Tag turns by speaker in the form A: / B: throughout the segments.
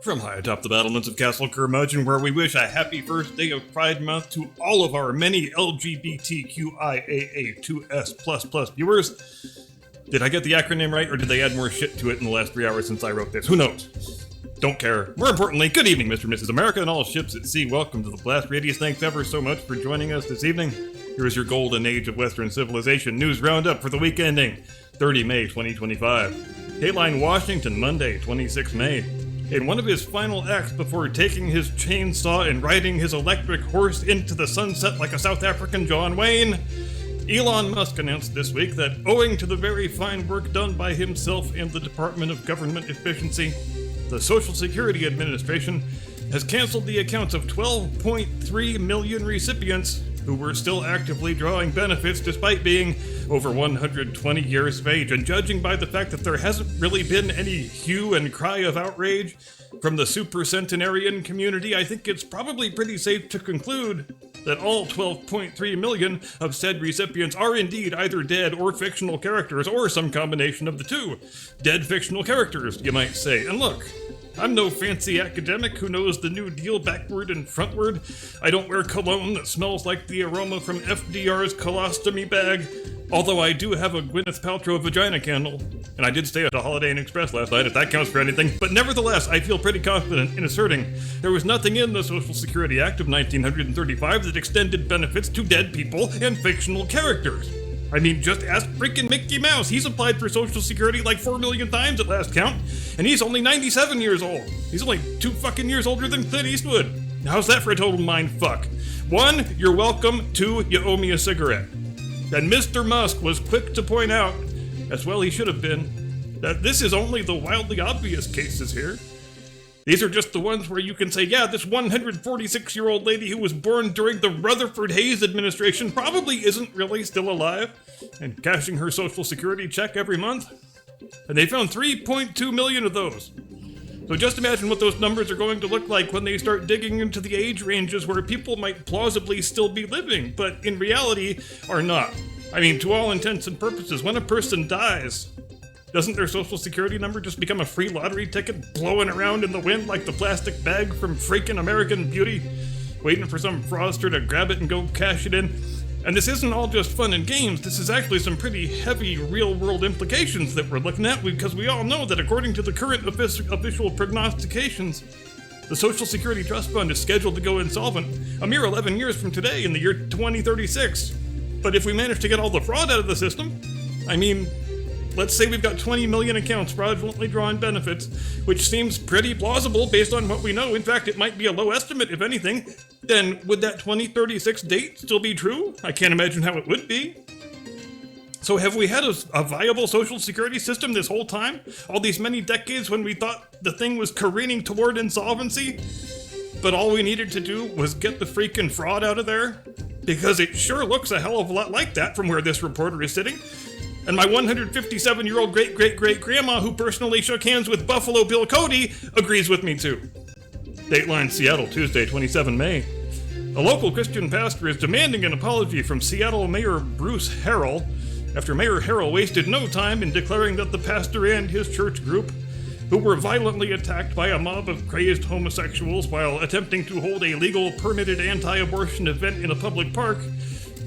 A: From high atop the battlements of Castle Curmudgeon, where we wish a happy first day of Pride Month to all of our many LGBTQIAA2S++ viewers. Did I get the acronym right, or did they add more shit to it in the last 3 hours since I wrote this? Who knows? Don't care. More importantly, good evening, Mr. and Mrs. America and all ships at sea. Welcome to the Blast Radius. Thanks ever so much for joining us this evening. Here is your golden age of Western civilization news roundup for the week ending 30 May 2025. Dateline Washington, Monday, 26 May. In one of his final acts before taking his chainsaw and riding his electric horse into the sunset like a South African John Wayne, Elon Musk announced this week that owing to the very fine work done by himself and the Department of Government Efficiency, the Social Security Administration has canceled the accounts of 12.3 million recipients who were still actively drawing benefits despite being over 120 years of age. And judging by the fact that there hasn't really been any hue and cry of outrage from the supercentenarian community, I think it's probably pretty safe to conclude that all 12.3 million of said recipients are indeed either dead or fictional characters, or some combination of the two. Dead fictional characters, you might say. And look, I'm no fancy academic who knows the New Deal backward and frontward. I don't wear cologne that smells like the aroma from FDR's colostomy bag, although I do have a Gwyneth Paltrow vagina candle. And I did stay at a Holiday Inn Express last night, if that counts for anything. But nevertheless, I feel pretty confident in asserting there was nothing in the Social Security Act of 1935 that extended benefits to dead people and fictional characters. I mean, just ask freaking Mickey Mouse. He's applied for Social Security like 4 million times at last count, and he's only 97 years old. He's only 2 fucking years older than Clint Eastwood. How's that for a total mind fuck? 1, you're welcome. 2, you owe me a cigarette. And Mr. Musk was quick to point out, as well he should have been, that this is only the wildly obvious cases here. These are just the ones where you can say, yeah, this 146-year-old lady who was born during the Rutherford Hayes administration probably isn't really still alive and cashing her Social Security check every month. And they found 3.2 million of those. So just imagine what those numbers are going to look like when they start digging into the age ranges where people might plausibly still be living, but in reality are not. I mean, to all intents and purposes, when a person dies, doesn't their Social Security number just become a free lottery ticket blowing around in the wind like the plastic bag from freaking American Beauty, waiting for some fraudster to grab it and go cash it in? And this isn't all just fun and games. This is actually some pretty heavy real-world implications that we're looking at, because we all know that according to the current official prognostications, the Social Security Trust Fund is scheduled to go insolvent a mere 11 years from today in the year 2036. But if we manage to get all the fraud out of the system, I mean, let's say we've got 20 million accounts fraudulently drawing benefits, which seems pretty plausible based on what we know. In fact, it might be a low estimate, if anything. Then would that 2036 date still be true? I can't imagine how it would be. So have we had a viable Social Security system this whole time? All these many decades when we thought the thing was careening toward insolvency? But all we needed to do was get the freaking fraud out of there? Because it sure looks a hell of a lot like that from where this reporter is sitting. And my 157-year-old great-great-great-grandma who personally shook hands with Buffalo Bill Cody agrees with me too. Dateline Seattle, Tuesday, 27 May. A local Christian pastor is demanding an apology from Seattle Mayor Bruce Harrell after Mayor Harrell wasted no time in declaring that the pastor and his church group, who were violently attacked by a mob of crazed homosexuals while attempting to hold a legal permitted anti-abortion event in a public park,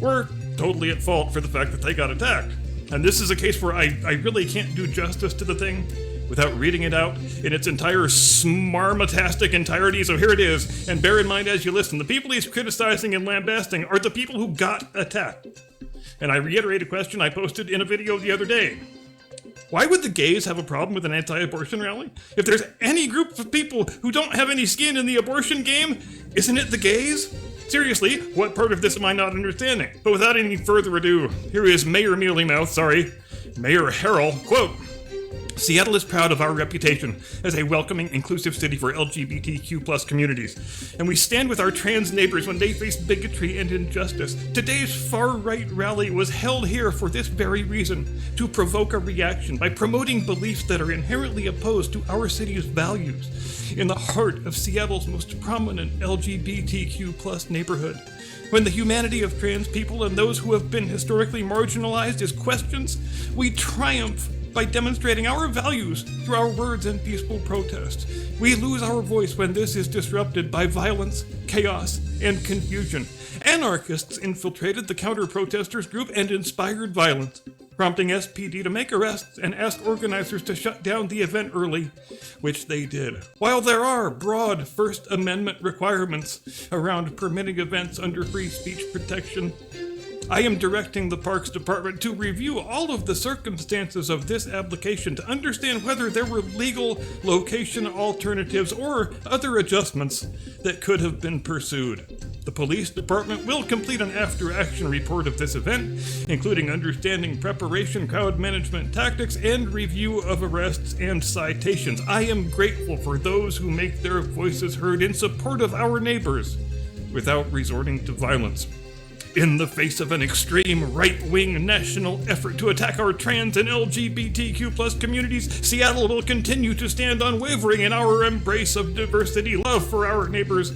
A: were totally at fault for the fact that they got attacked. And this is a case where I really can't do justice to the thing without reading it out in its entire smarmatastic entirety, so here it is. And bear in mind as you listen, the people he's criticizing and lambasting are the people who got attacked. And I reiterate a question I posted in a video the other day. Why would the gays have a problem with an anti-abortion rally? If there's any group of people who don't have any skin in the abortion game, isn't it the gays? Seriously, what part of this am I not understanding? But without any further ado, here is Mayor Mayor Harrell, quote, Seattle is proud of our reputation as a welcoming, inclusive city for LGBTQ+ communities, and we stand with our trans neighbors when they face bigotry and injustice. Today's far-right rally was held here for this very reason, to provoke a reaction by promoting beliefs that are inherently opposed to our city's values in the heart of Seattle's most prominent LGBTQ+ neighborhood. When the humanity of trans people and those who have been historically marginalized is questioned, we triumph by demonstrating our values through our words and peaceful protest. We lose our voice when this is disrupted by violence, chaos, and confusion. Anarchists infiltrated the counter-protesters group and inspired violence, prompting SPD to make arrests and ask organizers to shut down the event early, which they did. While there are broad First Amendment requirements around permitting events under free speech protection, I am directing the Parks Department to review all of the circumstances of this application to understand whether there were legal location alternatives or other adjustments that could have been pursued. The police department will complete an after-action report of this event, including understanding preparation, crowd management tactics, and review of arrests and citations. I am grateful for those who make their voices heard in support of our neighbors without resorting to violence. In the face of an extreme right-wing national effort to attack our trans and LGBTQ+ communities, Seattle will continue to stand unwavering in our embrace of diversity, love for our neighbors,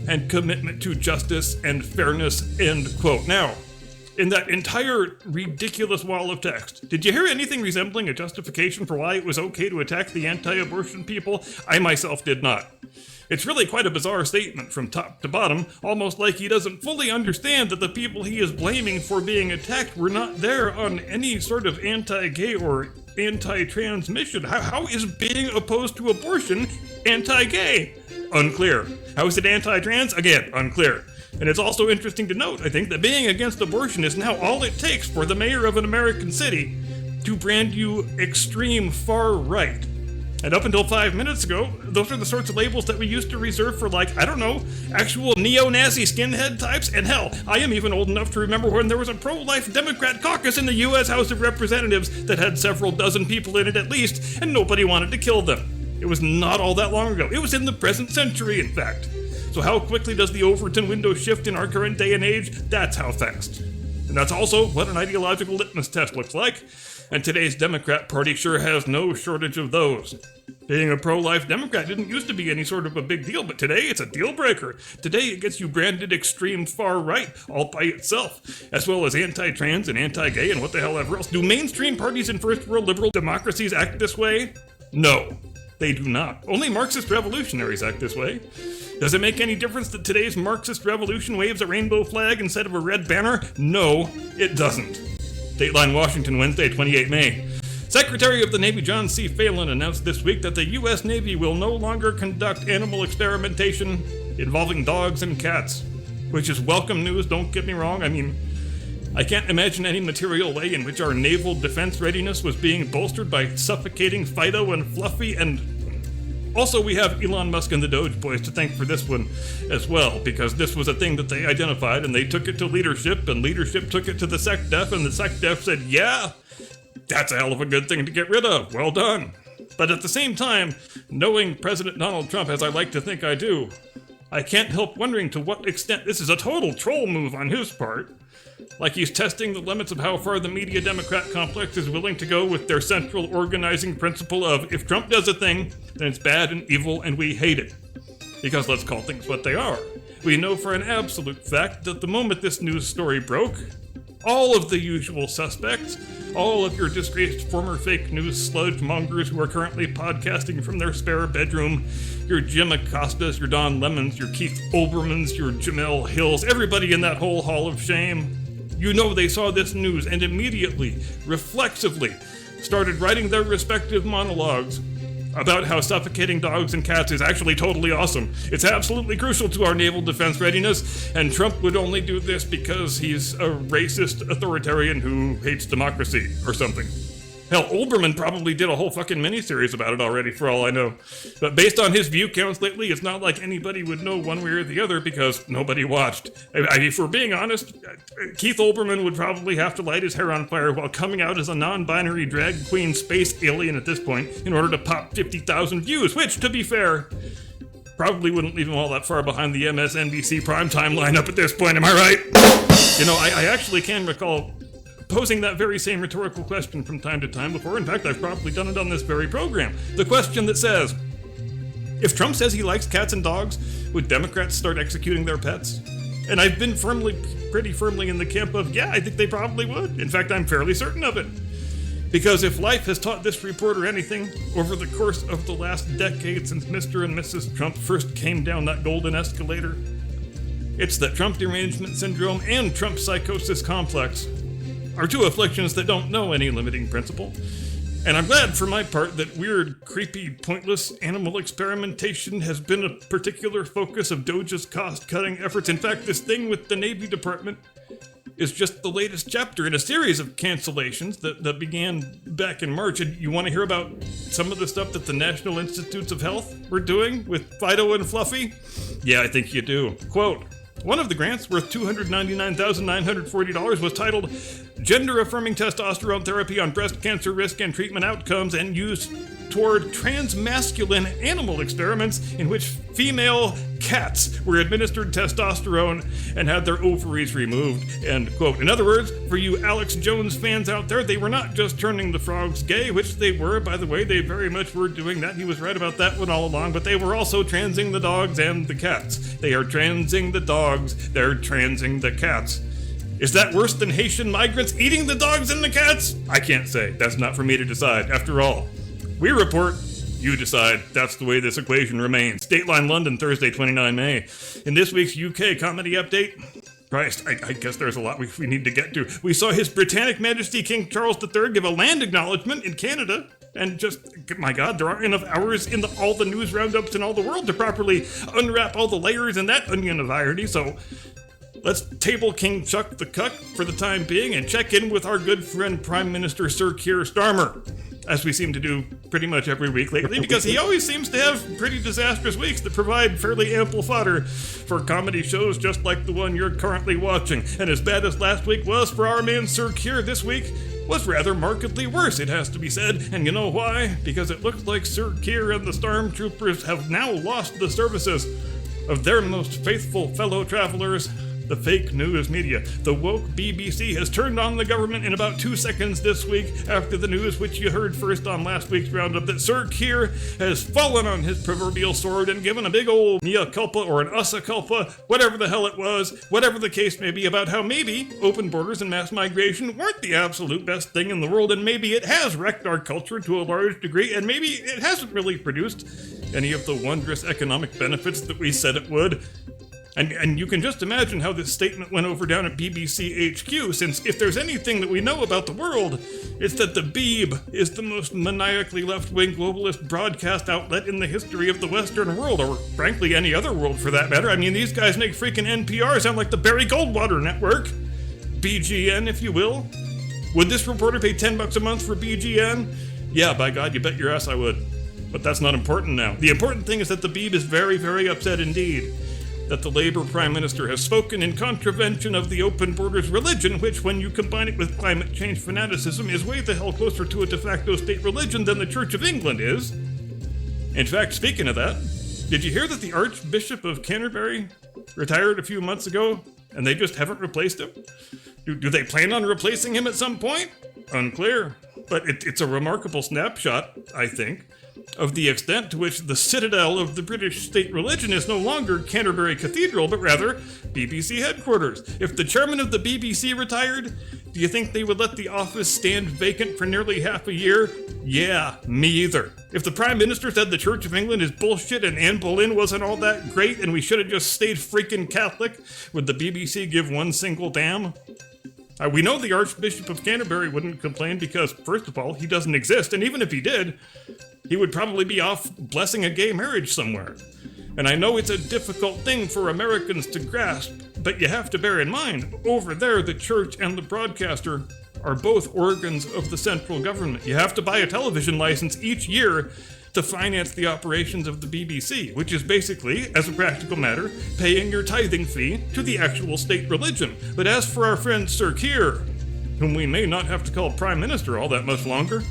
A: and commitment to justice and fairness, end quote. Now, in that entire ridiculous wall of text, did you hear anything resembling a justification for why it was okay to attack the anti-abortion people? I myself did not. It's really quite a bizarre statement from top to bottom, almost like he doesn't fully understand that the people he is blaming for being attacked were not there on any sort of anti-gay or anti-trans mission. How is being opposed to abortion anti-gay? Unclear. How is it anti-trans? Again, unclear. And it's also interesting to note, I think, that being against abortion is now all it takes for the mayor of an American city to brand you extreme far right. And up until 5 minutes ago, those are the sorts of labels that we used to reserve for, like, I don't know, actual neo-Nazi skinhead types. And hell, I am even old enough to remember when there was a pro-life Democrat caucus in the U.S. House of Representatives that had several dozen people in it at least, and nobody wanted to kill them. It was not all that long ago. It was in the present century, in fact. So how quickly does the Overton window shift in our current day and age? That's how fast. And that's also what an ideological litmus test looks like. And today's Democrat Party sure has no shortage of those. Being a pro-life Democrat didn't used to be any sort of a big deal, but today it's a deal breaker. Today it gets you branded extreme far right all by itself, as well as anti-trans and anti-gay and what the hell ever else. Do mainstream parties in first world liberal democracies act this way? No, they do not. Only Marxist revolutionaries act this way. Does it make any difference that today's Marxist revolution waves a rainbow flag instead of a red banner? No, it doesn't. Dateline Washington, Wednesday, 28 May. Secretary of the Navy John C. Phelan announced this week that the U.S. Navy will no longer conduct animal experimentation involving dogs and cats, which is welcome news, don't get me wrong. I mean, I can't imagine any material way in which our naval defense readiness was being bolstered by suffocating Fido and Fluffy, and also we have Elon Musk and the Doge boys to thank for this one as well, because this was a thing that they identified and they took it to leadership, and leadership took it to the SecDef, and the SecDef said, yeah, that's a hell of a good thing to get rid of. Well done. But at the same time, knowing President Donald Trump as I like to think I do, I can't help wondering to what extent this is a total troll move on his part. Like he's testing the limits of how far the media Democrat complex is willing to go with their central organizing principle of, if Trump does a thing, then it's bad and evil and we hate it. Because let's call things what they are. We know for an absolute fact that the moment this news story broke, all of the usual suspects, all of your disgraced former fake news sludge mongers who are currently podcasting from their spare bedroom, your Jim Acostas, your Don Lemons, your Keith Olbermanns, your Jamel Hills, everybody in that whole hall of shame, you know they saw this news and immediately, reflexively, started writing their respective monologues about how suffocating dogs and cats is actually totally awesome. It's absolutely crucial to our naval defense readiness, and Trump would only do this because he's a racist authoritarian who hates democracy or something. Hell, Olbermann probably did a whole fucking miniseries about it already, for all I know. But based on his view counts lately, it's not like anybody would know one way or the other because nobody watched. If we're being honest, Keith Olbermann would probably have to light his hair on fire while coming out as a non-binary drag queen space alien at this point in order to pop 50,000 views, which, to be fair, probably wouldn't leave him all that far behind the MSNBC primetime lineup at this point, am I right? You know, I actually can recall posing that very same rhetorical question from time to time before. In fact, I've probably done it on this very program. The question that says, if Trump says he likes cats and dogs, would Democrats start executing their pets? And I've been pretty firmly in the camp of, yeah, I think they probably would. In fact, I'm fairly certain of it. Because if life has taught this reporter anything over the course of the last decade since Mr. and Mrs. Trump first came down that golden escalator, it's that Trump derangement syndrome and Trump psychosis complex are two afflictions that don't know any limiting principle. And I'm glad for my part that weird, creepy, pointless animal experimentation has been a particular focus of DOJ's cost-cutting efforts. In fact, this thing with the Navy Department is just the latest chapter in a series of cancellations that began back in March. And you want to hear about some of the stuff that the National Institutes of Health were doing with Fido and Fluffy? Yeah, I think you do. Quote, one of the grants, worth $299,940, was titled Gender-Affirming Testosterone Therapy on Breast Cancer Risk and Treatment Outcomes, and used toward transmasculine animal experiments in which female cats were administered testosterone and had their ovaries removed, end quote. In other words, for you Alex Jones fans out there, they were not just turning the frogs gay, which they were, by the way, they very much were doing that. He was right about that one all along, but they were also transing the dogs and the cats. They are transing the dogs, they're transing the cats. Is that worse than Haitian migrants eating the dogs and the cats? I can't say. That's not for me to decide. After all, we report, you decide. That's the way this equation remains. Dateline London, Thursday, 29 May. In this week's UK comedy update, Christ, I guess there's a lot we need to get to. We saw His Britannic Majesty King Charles III give a land acknowledgement in Canada. And just, my God, there aren't enough hours in all the news roundups in all the world to properly unwrap all the layers in that onion of irony, so let's table King Chuck the Cuck for the time being and check in with our good friend Prime Minister Sir Keir Starmer, as we seem to do pretty much every week lately, because he always seems to have pretty disastrous weeks that provide fairly ample fodder for comedy shows just like the one you're currently watching. And as bad as last week was for our man Sir Keir, this week was rather markedly worse, it has to be said. And you know why? Because it looks like Sir Keir and the Stormtroopers have now lost the services of their most faithful fellow travelers, the fake news media. The woke BBC has turned on the government in about 2 seconds this week after the news, which you heard first on last week's roundup, that Sir Keir has fallen on his proverbial sword and given a big old mea culpa or an ussa culpa, whatever the hell it was, whatever the case may be, about how maybe open borders and mass migration weren't the absolute best thing in the world, and maybe it has wrecked our culture to a large degree, and maybe it hasn't really produced any of the wondrous economic benefits that we said it would. And you can just imagine how this statement went over down at BBC HQ, since if there's anything that we know about the world, it's that the Beeb is the most maniacally left-wing globalist broadcast outlet in the history of the Western world, or frankly any other world for that matter. I mean, these guys make freaking NPR sound like the Barry Goldwater network. BGN, if you will. Would this reporter pay $10 a month for BGN? Yeah, by God, you bet your ass I would. But that's not important now. The important thing is that the Beeb is very, very upset indeed that the Labour Prime Minister has spoken in contravention of the open borders religion, which, when you combine it with climate change fanaticism, is way the hell closer to a de facto state religion than the Church of England is. In fact, speaking of that, did you hear that the Archbishop of Canterbury retired a few months ago, and they just haven't replaced him? Do they plan on replacing him at some point? Unclear. But it's a remarkable snapshot, I think, of the extent to which the citadel of the British state religion is no longer Canterbury Cathedral, but rather BBC headquarters. If the chairman of the BBC retired, do you think they would let the office stand vacant for nearly half a year? Yeah, me either. If the Prime Minister said the Church of England is bullshit and Anne Boleyn wasn't all that great and we should have just stayed freaking Catholic, would the BBC give one single damn? We know the Archbishop of Canterbury wouldn't complain because, first of all, he doesn't exist, and even if he did, he would probably be off blessing a gay marriage somewhere. And I know it's a difficult thing for Americans to grasp, but you have to bear in mind, over there the church and the broadcaster are both organs of the central government. You have to buy a television license each year to finance the operations of the BBC, which is basically, as a practical matter, paying your tithing fee to the actual state religion. But as for our friend Sir Keir, whom we may not have to call Prime Minister all that much longer,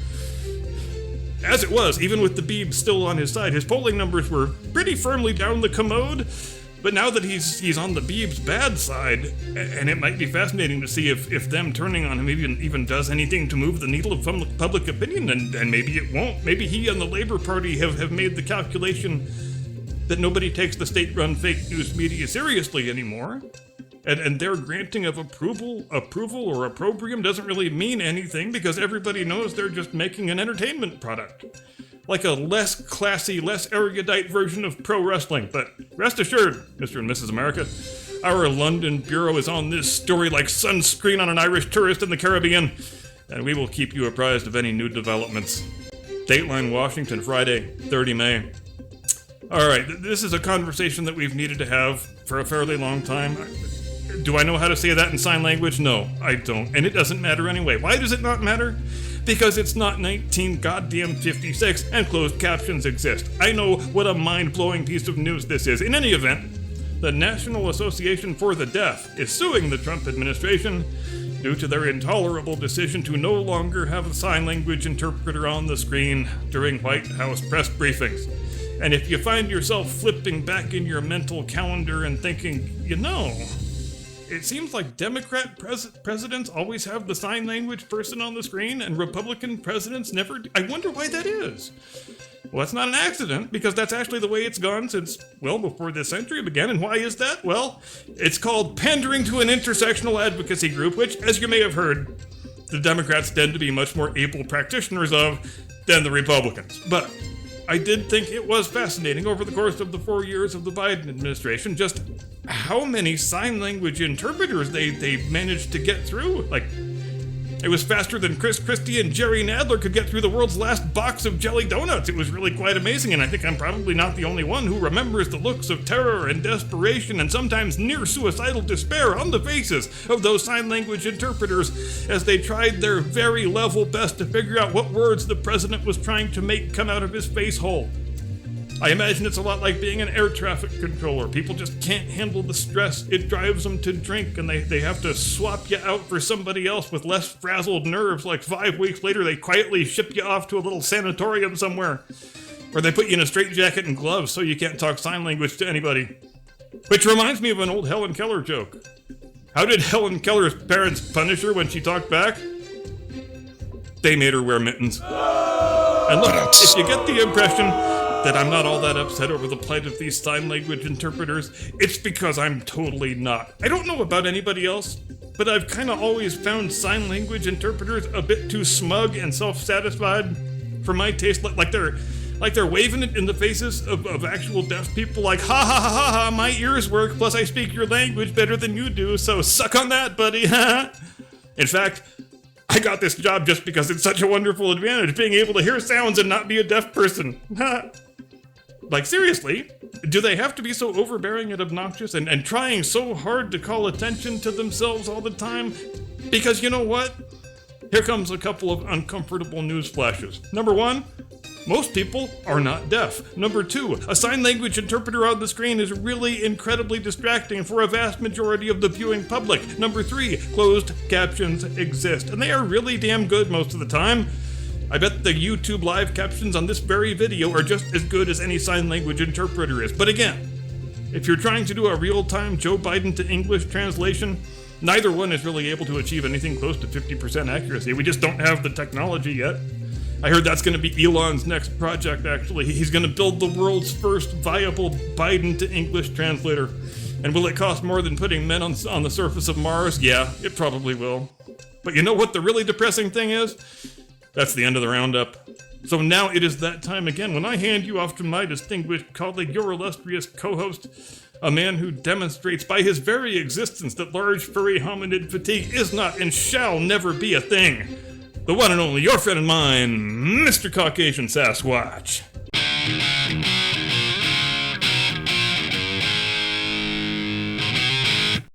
A: as it was, even with the Beeb still on his side, his polling numbers were pretty firmly down the commode. But now that he's on the Beeb's bad side, and it might be fascinating to see if them turning on him even does anything to move the needle of public opinion, and maybe it won't. Maybe he and the Labour Party have made the calculation that nobody takes the state-run fake news media seriously anymore. And their granting of approval or opprobrium doesn't really mean anything because everybody knows they're just making an entertainment product. Like a less classy, less erudite version of pro wrestling. But rest assured, Mr. and Mrs. America, our London bureau is on this story like sunscreen on an Irish tourist in the Caribbean, and we will keep you apprised of any new developments. Dateline Washington, Friday, 30 May. Alright, this is a conversation that we've needed to have for a fairly long time. Do I know how to say that in sign language? No, I don't. And it doesn't matter anyway. Why does it not matter? Because it's not 1956 and closed captions exist. I know what a mind-blowing piece of news this is. In any event, the National Association for the Deaf is suing the Trump administration due to their intolerable decision to no longer have a sign language interpreter on the screen during White House press briefings. And if you find yourself flipping back in your mental calendar and thinking, it seems like Democrat presidents always have the sign language person on the screen and Republican presidents never do. I wonder why that is. Well, that's not an accident, because that's actually the way it's gone since well before this century began. And why is that? Well, it's called pandering to an intersectional advocacy group, which, as you may have heard, the Democrats tend to be much more able practitioners of than the Republicans. But I did think it was fascinating over the course of the 4 years of the Biden administration just how many sign language interpreters they managed to get through. Like, it was faster than Chris Christie and Jerry Nadler could get through the world's last box of jelly donuts. It was really quite amazing, and I think I'm probably not the only one who remembers the looks of terror and desperation and sometimes near suicidal despair on the faces of those sign language interpreters as they tried their very level best to figure out what words the president was trying to make come out of his face hole. I imagine it's a lot like being an air traffic controller. People just can't handle the stress. It drives them to drink, and they have to swap you out for somebody else with less frazzled nerves. Like 5 weeks later, they quietly ship you off to a little sanatorium somewhere, or they put you in a straitjacket and gloves so you can't talk sign language to anybody. Which reminds me of an old Helen Keller joke. How did Helen Keller's parents punish her when she talked back? They made her wear mittens. And look, if you get the impression that I'm not all that upset over the plight of these sign language interpreters, it's because I'm totally not. I don't know about anybody else, but I've kind of always found sign language interpreters a bit too smug and self-satisfied for my taste. Like they're waving it in the faces of actual deaf people, like, ha ha ha ha ha, my ears work, plus I speak your language better than you do, so suck on that, buddy. In fact, I got this job just because it's such a wonderful advantage, being able to hear sounds and not be a deaf person. Like, seriously, do they have to be so overbearing and obnoxious and trying so hard to call attention to themselves all the time? Because you know what? Here comes a couple of uncomfortable news flashes. Number one, most people are not deaf. Number two, a sign language interpreter on the screen is really incredibly distracting for a vast majority of the viewing public. Number three, closed captions exist, and they are really damn good most of the time. I bet the YouTube live captions on this very video are just as good as any sign language interpreter is. But again, if you're trying to do a real-time Joe Biden to English translation, neither one is really able to achieve anything close to 50% accuracy. We just don't have the technology yet. I heard that's going to be Elon's next project, actually. He's going to build the world's first viable Biden to English translator. And will it cost more than putting men on the surface of Mars? Yeah, it probably will. But you know what the really depressing thing is? That's the end of the Roundup. So now it is that time again when I hand you off to my distinguished colleague, your illustrious co-host, a man who demonstrates by his very existence that large furry hominid fatigue is not and shall never be a thing. The one and only, your friend and mine, Mr. Caucasian Sasquatch.